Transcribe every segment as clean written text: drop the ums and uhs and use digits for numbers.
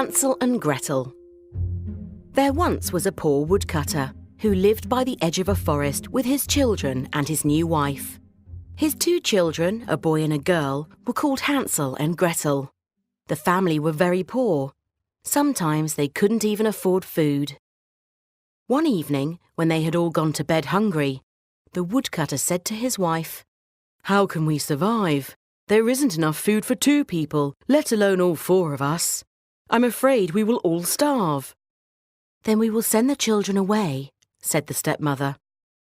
Hansel and Gretel. There once was a poor woodcutter who lived by the edge of a forest with his children and his new wife. His two children, a boy and a girl, were called Hansel and Gretel. The family were very poor. Sometimes they couldn't even afford food. One evening, when they had all gone to bed hungry, the woodcutter said to his wife, "How can we survive? There isn't enough food for 2 people, let alone all 4 of us. I'm afraid we will all starve." "Then we will send the children away," said the stepmother.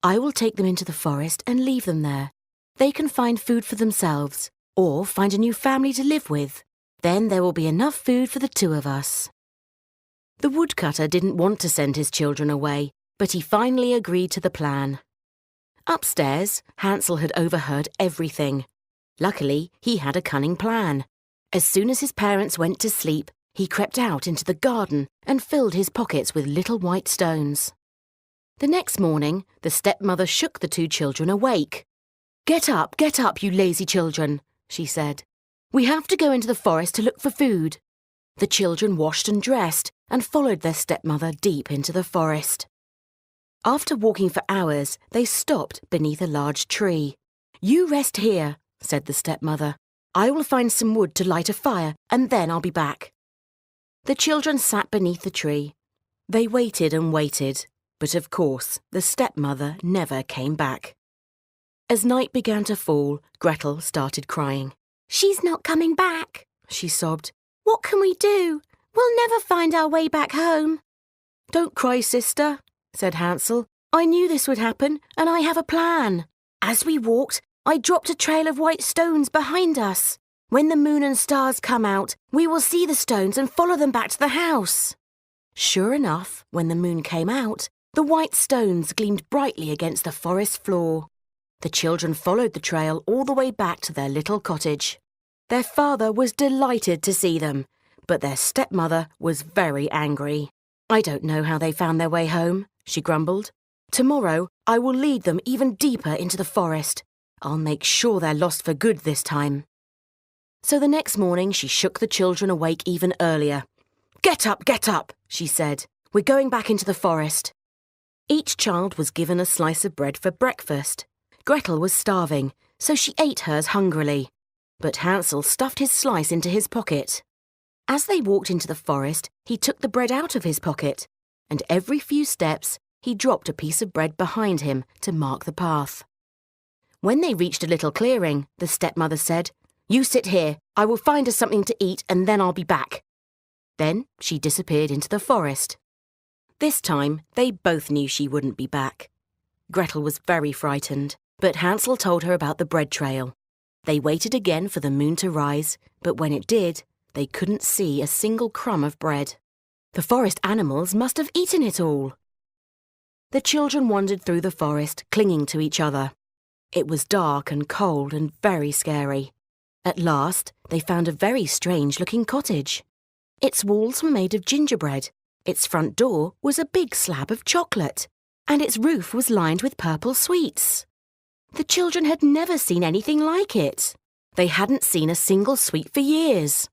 "I will take them into the forest and leave them there. They can find food for themselves, or find a new family to live with. Then there will be enough food for the 2 of us." The woodcutter didn't want to send his children away, but he finally agreed to the plan. Upstairs, Hansel had overheard everything. Luckily, he had a cunning plan. As soon as his parents went to sleep, he crept out into the garden and filled his pockets with little white stones. The next morning, the stepmother shook the 2 children awake. Get up, you lazy children," she said. "We have to go into the forest to look for food." The children washed and dressed and followed their stepmother deep into the forest. After walking for hours, they stopped beneath a large tree. "You rest here," said the stepmother. "I will find some wood to light a fire, and then I'll be back." The children sat beneath the tree. They waited and waited, but of course the stepmother never came back. As night began to fall, Gretel started crying. "She's not coming back," she sobbed. "What can we do? We'll never find our way back home." "Don't cry, sister," said Hansel. "I knew this would happen, and I have a plan." As we walked, I dropped a trail of white stones behind us. When the moon and stars come out, we will see the stones and follow them back to the house. Sure enough, when the moon came out, the white stones gleamed brightly against the forest floor. The children followed the trail all the way back to their little cottage. Their father was delighted to see them, but their stepmother was very angry. "I don't know how they found their way home," she grumbled. "Tomorrow I will lead them even deeper into the forest. I'll make sure they're lost for good this time." So the next morning she shook the children awake even earlier. Get up, she said. "We're going back into the forest." Each child was given a slice of bread for breakfast. Gretel was starving, so she ate hers hungrily. But Hansel stuffed his slice into his pocket. As they walked into the forest, he took the bread out of his pocket, and every few steps he dropped a piece of bread behind him to mark the path. When they reached a little clearing, the stepmother said, "You sit here, I will find us something to eat and then I'll be back." Then she disappeared into the forest. This time, they both knew she wouldn't be back. Gretel was very frightened, but Hansel told her about the bread trail. They waited again for the moon to rise, but when it did, they couldn't see a single crumb of bread. The forest animals must have eaten it all. The children wandered through the forest, clinging to each other. It was dark and cold and very scary. At last, they found a very strange-looking cottage. Its walls were made of gingerbread, its front door was a big slab of chocolate, and its roof was lined with purple sweets. The children had never seen anything like it. They hadn't seen a single sweet for years.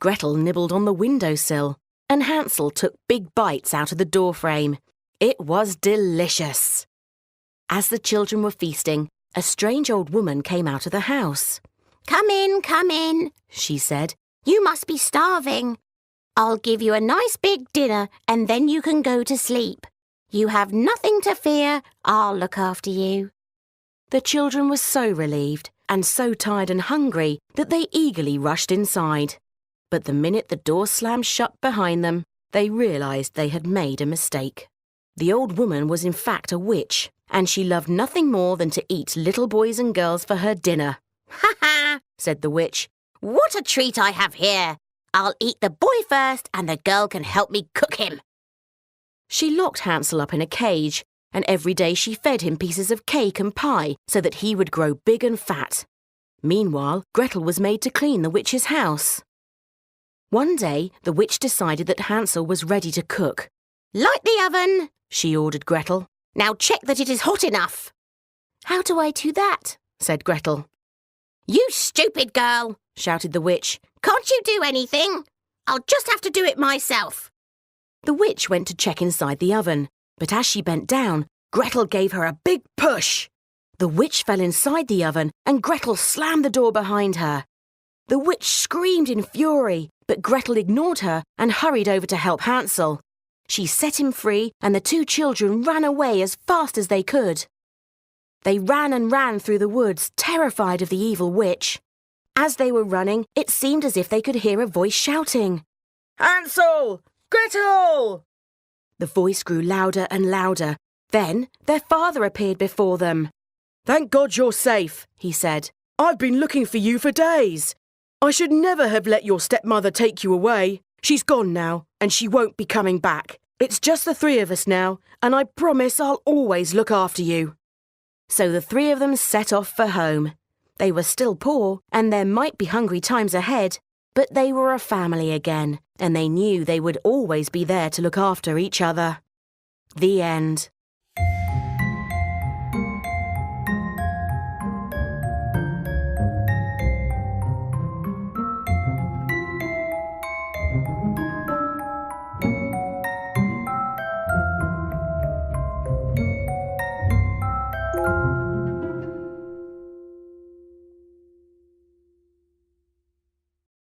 Gretel nibbled on the windowsill, and Hansel took big bites out of the doorframe. It was delicious. As the children were feasting, a strange old woman came out of the house. Come in, she said. "You must be starving. I'll give you a nice big dinner and then you can go to sleep. You have nothing to fear, I'll look after you." The children were so relieved and so tired and hungry that they eagerly rushed inside. But the minute the door slammed shut behind them, they realised they had made a mistake. The old woman was in fact a witch, and she loved nothing more than to eat little boys and girls for her dinner. "Ha ha," said the witch. "What a treat I have here. I'll eat the boy first and the girl can help me cook him." She locked Hansel up in a cage, and every day she fed him pieces of cake and pie so that he would grow big and fat. Meanwhile, Gretel was made to clean the witch's house. One day, the witch decided that Hansel was ready to cook. "Light the oven," she ordered Gretel. "Now check that it is hot enough." "How do I do that?" said Gretel. "You stupid girl," shouted the witch. "Can't you do anything? I'll just have to do it myself. The witch went to check inside the oven, but as she bent down, Gretel gave her a big push. The witch fell inside the oven and Gretel slammed the door behind her. The witch screamed in fury, but Gretel ignored her and hurried over to help Hansel. She set him free and the two children ran away as fast as they could. They ran and ran through the woods, terrified of the evil witch. As they were running, it seemed as if they could hear a voice shouting, "Hansel! Gretel!" The voice grew louder and louder. Then their father appeared before them. "Thank God you're safe," he said. "I've been looking for you for days. I should never have let your stepmother take you away. She's gone now, and she won't be coming back. It's just the three of us now, and I promise I'll always look after you." So the three of them set off for home. They were still poor, and there might be hungry times ahead, but they were a family again, and they knew they would always be there to look after each other. The end.